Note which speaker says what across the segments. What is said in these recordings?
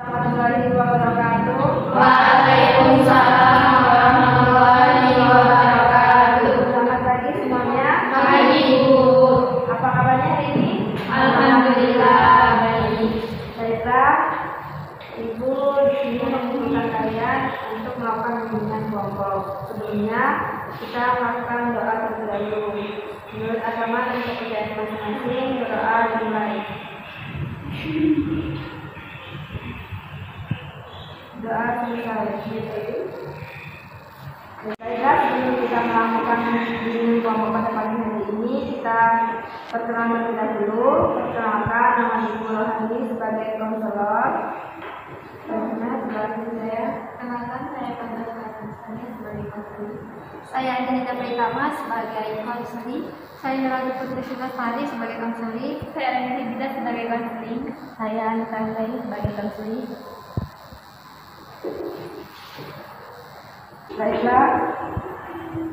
Speaker 1: Warahmatullahi wabarakatuh.
Speaker 2: Waalaikumsalam warahmatullahi wabarakatuh.
Speaker 1: Selamat pagi semuanya.
Speaker 2: Pagi Ibu.
Speaker 1: Apa kabarnya hari ini?
Speaker 2: Alhamdulillah baik.
Speaker 1: Baiklah, Ibu di sini mengumpulkan kalian untuk melakukan bimbingan kelompok. Sebelumnya kita melakukan doa terlebih dahulu. Menurut agama dan kepercayaan masing-masing, doa dimulai. Doa selesai. Baiklah, sebelum kita melakukan bimbingan kelompok pada pagi hari ini, kita perkenalan terlebih dahulu. Perkenalkan, nama Ibu Rohani sebagai konselor.
Speaker 2: Kenalkan saya Fadla Fatimah sebagai konselor. Saya Angelina Pritama sebagai konselor. Saya Nurul Putri Sukasari sebagai konselor. Saya Angelina Bida sebagai konselor. Saya Anita Anggraini sebagai konselor.
Speaker 1: Baiklah,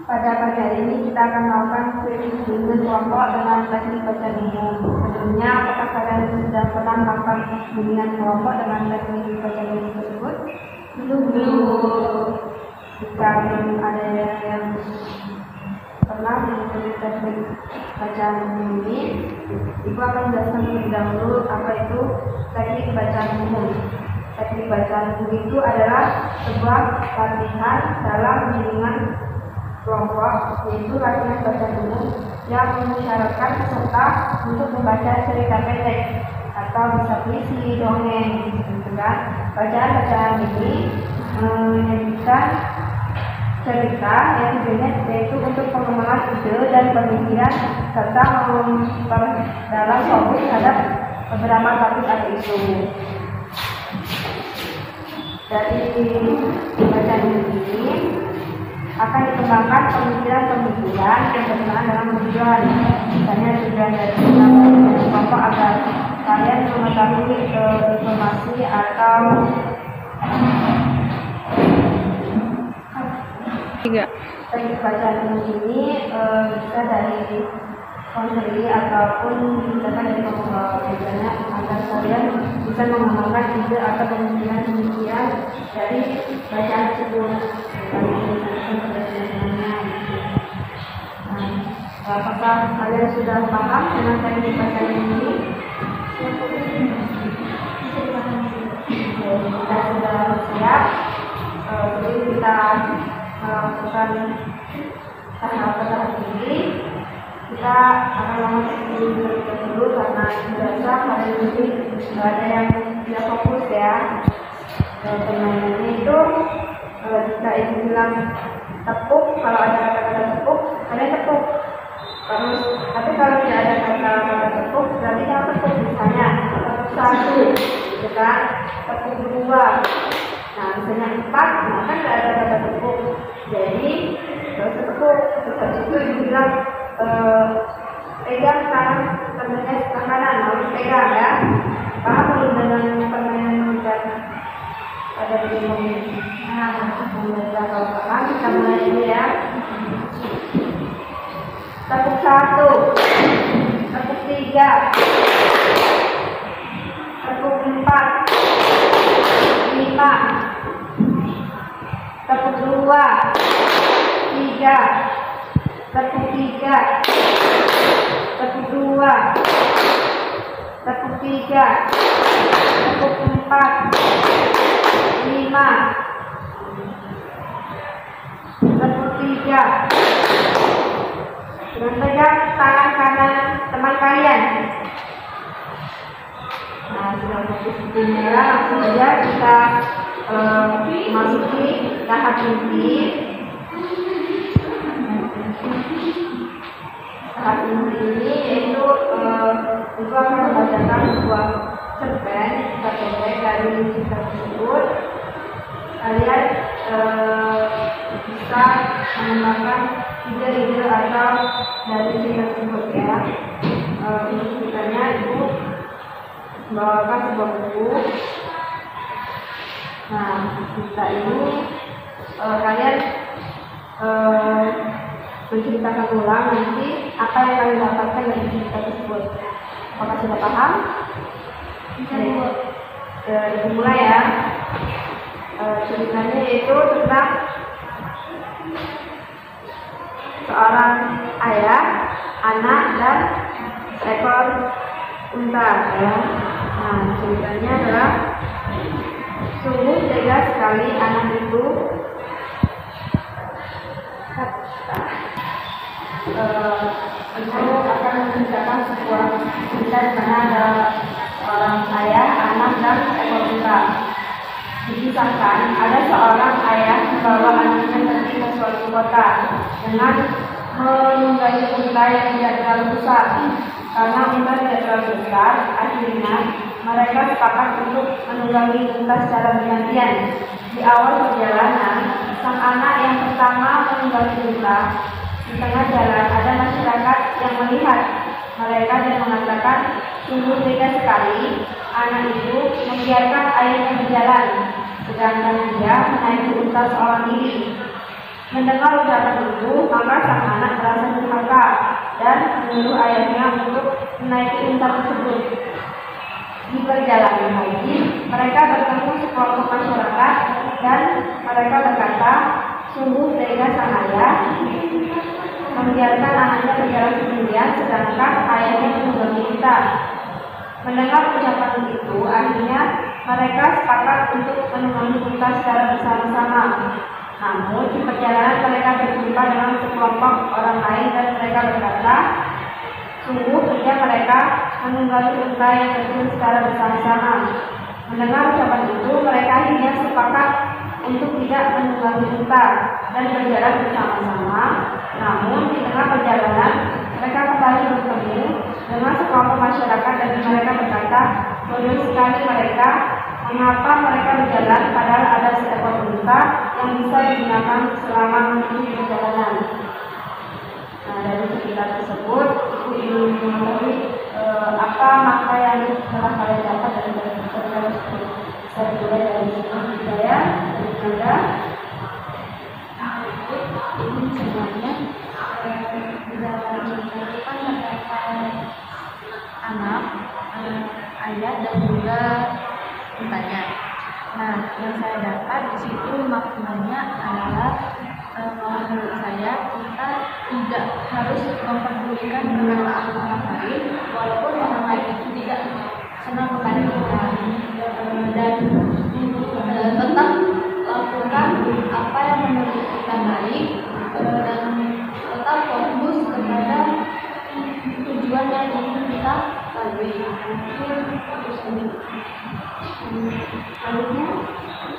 Speaker 1: pada pagi hari ini kita akan melakukan bimbingan kelompok dengan teknik bacaan umum. Sebelumnya, apakah kalian sudah pernah melakukan bimbingan kelompok dengan teknik bacaan umum tersebut?
Speaker 2: Belum.
Speaker 1: Jika belum ada yang pernah mengikuti teknik bacaan umum ini, Ibu akan menjelaskan terlebih dahulu apa itu teknik bacaan umum. Teknik bacaan umum itu adalah sebuah latihan dalam bimbingan kelompok, yaitu latihan bacaan umum yang mensyaratkan peserta untuk membaca cerita pendek atau bisa puisi, dongeng, gitu kan. Bacaan-bacaan ini menyajikan cerita yang tujuannya yaitu untuk pengembangan ide dan pemikiran serta memperdalam fokus terhadap beberapa topik atau isu. Dari bacaan ini akan dikembangkan pemikiran-pemikiran yang berkenaan dengan tujuan. Misalnya tujuan dari kelompok agar kalian mengetahui informasi atau teknik bacaan ini bisa dari konseli ataupun bisa dari pembawa biasanya agar kalian bisa mengembangkan ide atau pemikiran dari bacaan tersebut. Apakah kalian sudah paham dengan teknik bacaan ini? Kita sudah siap. Jadi kita melakukan tahap-tahap ini. Kita akan melakukan dulu karena merasa kalian ini ada yang tidak fokus ya. Permainannya itu jika ibu bilang tepuk, kalau ada kata-kata tepuk, kalian tepuk. Terus, tapi kalau tidak ada kata-kata tepuk, berarti jangan tepuk. Misalnya tepuk 1, gitu kan? Tepuk 2. Nah, misalnya 4, nah kan tidak ada kata tepuk. Jadi, terus tepuk. Terus itu ibu bilang pegang tangan temennya sebelah kanan, harus pegang ya. Paham belum dengan permainan mengikat pada video ini? Nah, kalau paham kita mulai dulu ya. Tepuk 1, tepuk 3, tepuk 4, 5, tepuk 2, 3, tepuk 3, tepuk 2, tepuk 3, tepuk 4, 5, tepuk 3. Dan pegang tangan kanan teman kalian. Nah, sudah fokus di merah, langsung saja kita masuki tahap inti. Tahap inti ini yaitu Ibu akan membacakan sebuah cerpen dari cerita tersebut. Kalian bisa mengembangkan ide-ide atau dari cerita tersebut ya. Untuk ceritanya Ibu membawakan sebuah buku. Nah, cerita ini kalian menceritakan ulang nanti apa yang kalian dapatkan dari cerita tersebut. Apakah sudah paham? dimulai ya. Ceritanya yaitu tentang seorang ayah, anak, dan seekor unta ya. Nah, ceritanya adalah sungguh tega sekali anak itu akan menceritakan sebuah cerita di mana ada seorang ayah, anak, dan seekor unta. Dikisahkan ada seorang ayah membawa anaknya pergi ke suatu kota dengan menunggangi unta yang tidak terlalu besar. Karena unta tidak terlalu besar, akhirnya mereka sepakat untuk menunggangi unta secara bergantian. Di awal perjalanan, sang anak yang pertama menunggangi unta. Di tengah jalan ada masyarakat yang melihat mereka dan mengatakan, sungguh tega sekali anak itu membiarkan ayahnya berjalan, sedangkan dia menaiki unta seorang diri. Mendengar ucapan itu, maka sang anak merasa durhaka dan menyuruh ayahnya untuk menaiki unta tersebut. Di perjalanan lagi, mereka bertemu sekelompok masyarakat dan mereka berkata, sungguh tega sang ayah membiarkan anaknya berjalan sendirian, sedangkan ayahnya menunggangi unta. Mendengar ucapan itu, akhirnya mereka sepakat untuk menunggangi unta secara bersama-sama. Namun, di perjalanan mereka berjumpa dengan sekelompok orang lain dan mereka berkata, sungguh tega mereka menunggangi unta yang terjun secara bersama-sama. Mendengar ucapan itu, mereka akhirnya sepakat untuk tidak menunggangi unta dan berjalan bersama-sama. Namun di tengah perjalanan mereka kembali bertemu dengan sekelompok masyarakat dan mereka berkata, bodoh sekali mereka, mengapa mereka berjalan padahal ada seekor unta yang bisa digunakan selama menempuh perjalanan. Nah, dari cerita tersebut ibu ingin mengetahui apa makna yang telah kalian dapat dari cerita tersebut. Saya mulai dari budaya dari Anda.
Speaker 2: Ini sebenarnya di dalam cerita itu kan terdapat anak, ayah, dan juga untanya. Nah, yang saya dapat di situ maknanya adalah menurut saya kita tidak harus memperdulikan dengan orang lain, walaupun orang lain itu tidak senang kepada kita, dan tetap lakukan apa yang menurut kita baik, dan tetap fokus kepada tujuan yang ingin kita lalui. Lalunya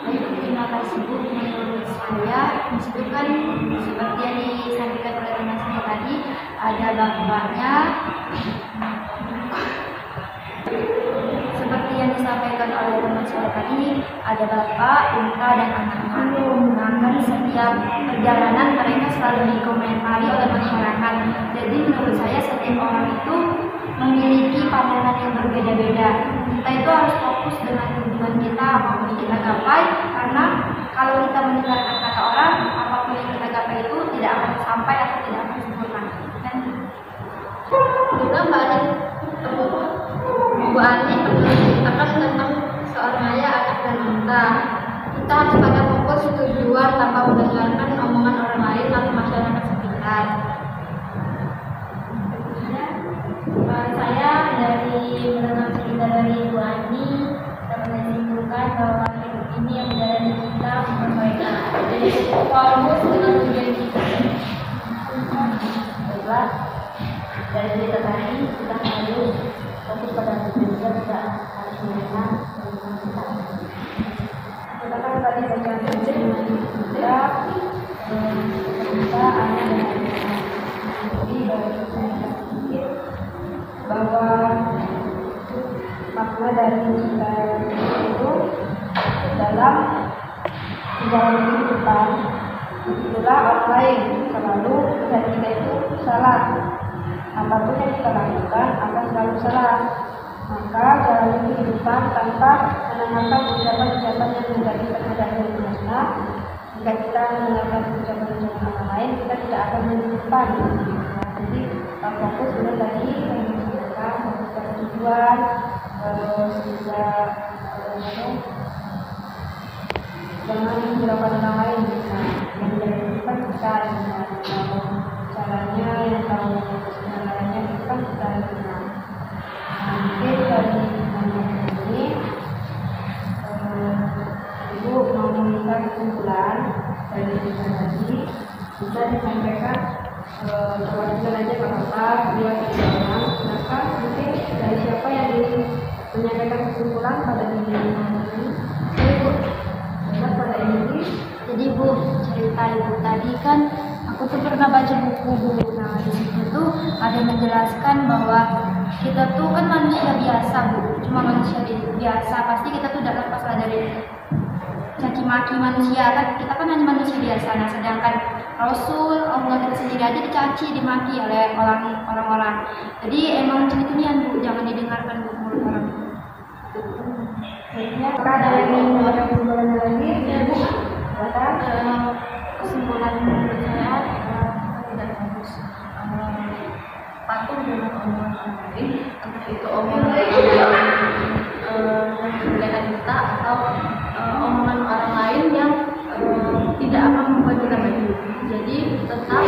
Speaker 2: untuk lima tersebut menurut saya disebutkan seperti yang disampaikan oleh teman saya tadi, ada bapaknya, seperti yang disampaikan oleh teman saya tadi, ada bapak, unta, dan anaknya. Nah, setiap perjalanan mereka selalu dikomentari oleh masyarakat. Jadi menurut saya setiap orang itu memiliki pandangan yang berbeda-beda. Kita itu harus fokus dengan tujuan kita, apapun kita gapai, karena kalau kita mendengarkan kata orang, apapun yang kita gapai itu tidak akan sampai atau tidak akan sempurna. Dan juga balik Bu Ani menceritakan tentang seorang ayah, anak, dan unta. Kita harus pada fokus tujuan tanpa mendengarkan omongan orang lain atau masyarakat sekitar. Saya dari mendengar cerita dari Bu Ani dapat menyimpulkan bahwa hidup ini yang menjalani kita berbeda. Jadi fokus dengan tujuan kita. Baiklah, dari cerita tadi kita harus fokus pada tujuan kita, tidak harus mendengar omongan kita.
Speaker 1: Kita kan tadi bacaan kita anak dan anak. Jadi bahwa makna dari cerita itu dalam menjalani kehidupan, itulah orang lain selalu melihat kita itu salah. Apapun yang kita lakukan akan selalu salah. Maka jalani kehidupan tanpa mendengarkan ucapan-ucapan yang menjadi terhadap diri kita. Jika kita mendengarkan ucapan-ucapan orang lain, kita tidak akan menyimpan. Jadi fokus dulu tadi yang disebutkan, fokus pada tujuan, terus juga jangan menghiraukan orang lain. Nah, yang dilakukan kita caranya yang tahu caranya itu kan kita kenal. Mungkin dari ini Ibu mau meminta kesimpulan dari kita tadi bisa disampaikan perwakilan aja nggak apa-apa, 2-3 orang. Maka mungkin dari siapa yang ingin menyampaikan kesimpulan pada diri ini? Ibu. Pada ini.
Speaker 2: Jadi Bu, cerita Ibu tadi kan aku tuh pernah baca buku Bu. Nah di situ tuh ada menjelaskan bahwa kita tuh kan manusia biasa Bu, cuma manusia biasa. Pasti kita tuh tidak lepas lah dari caci maki manusia kan, kita kan hanya manusia biasa. Nah sedangkan Rasul Allah kita sendiri aja dicaci, dimaki oleh orang-orang. Jadi emang cini-cinian Bu, jangan didengarkan Bu mulut orang.
Speaker 1: Apakah ada yang ingin menyampaikan kesimpulan lagi?
Speaker 2: Ya Bu,
Speaker 3: kesimpulan menurut saya tidak harus patuh dengan omongan orang lain, entah itu omongan yang membedakan kita atau omongan orang lain yang tidak akan membuat kita maju. Jadi tetap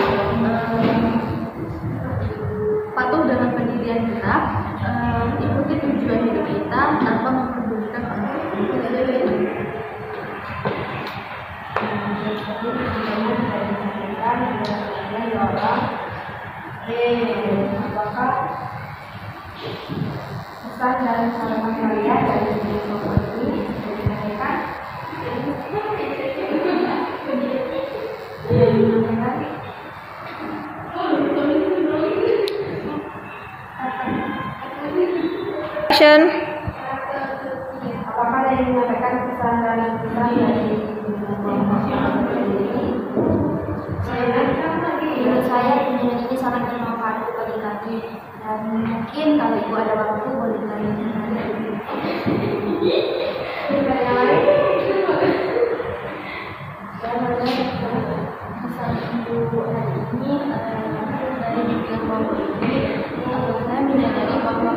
Speaker 3: patuh dengan pendirian kita, ikuti tujuan hidup kita tanpa mempedulikan orang lain.
Speaker 1: Apakah pesan dan saran kalian dari video ini disampaikan? Action. Apakah ada yang menyampaikan pesan dari
Speaker 2: menurut saya kunjungan ini sangat bermanfaat bagi kami, dan mungkin kalau Ibu ada waktu boleh tanya.
Speaker 3: Pesan untuk hari ini dari bimbingan kelompok ini, saya menyadari bahwa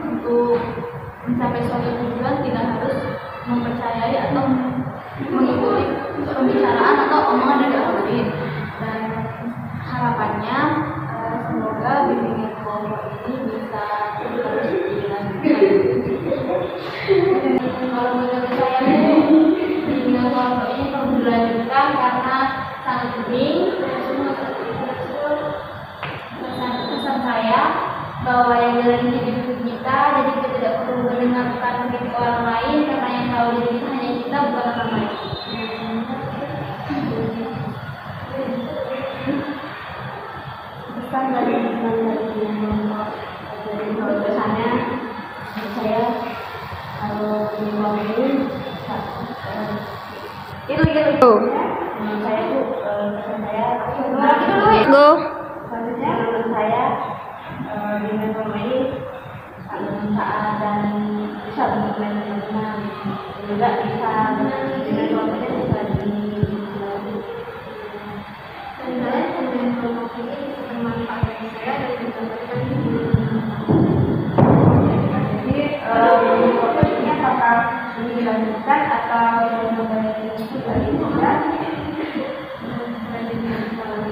Speaker 3: untuk mencapai suatu tujuan tidak harus mempercayai atau mengikuti pembicaraan atau omongan dari orang lain. Dan harapannya semoga bimbingan kelompok ini bisa terus dilanjutkan. Kalau menurut saya bimbingan kelompok ini perlu dilanjutkan karena sangat penting. Pesan saya bahwa yang jalan hidup kita, jadi kita tidak perlu mendengarkan kritik orang lain karena yang tahu diri kita hanya kita, bukan orang lain.
Speaker 1: pesan dari kalau pesannya saya kalau di bawah ini itu saya tuh pesan saya
Speaker 2: Go.
Speaker 1: selanjutnya menurut saya dengan norma ini bermanfaat dan bisa mengenai teman-teman juga bisa dengan norma ini bisa
Speaker 2: Sebenarnya kemudian kelompok ini bermanfaat bagi saya dan mendapatkan
Speaker 1: jadi ini apakah ini dilanjutkan atau kembali itu dari kita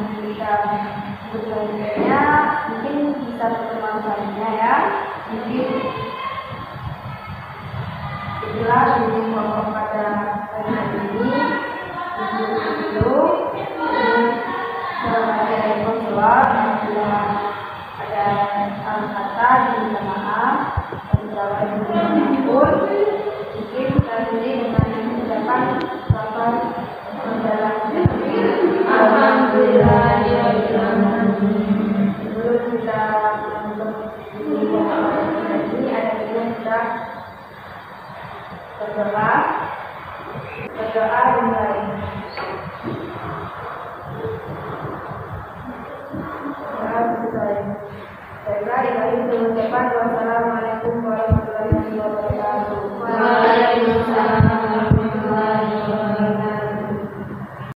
Speaker 1: kita berlanjutnya mungkin bisa pertemuan selanjutnya ya, mungkin itulah ini kelompok pada hari ini dulu ada konselor ada kata diminta maaf dan beberapa yang pun mungkin kali ini dengan ucapan selamat menjalankan alhamdulillah ya sebelum kita untuk ini ada kita berdoa dimulai. Wassalamualaikum warahmatullahi wabarakatuh.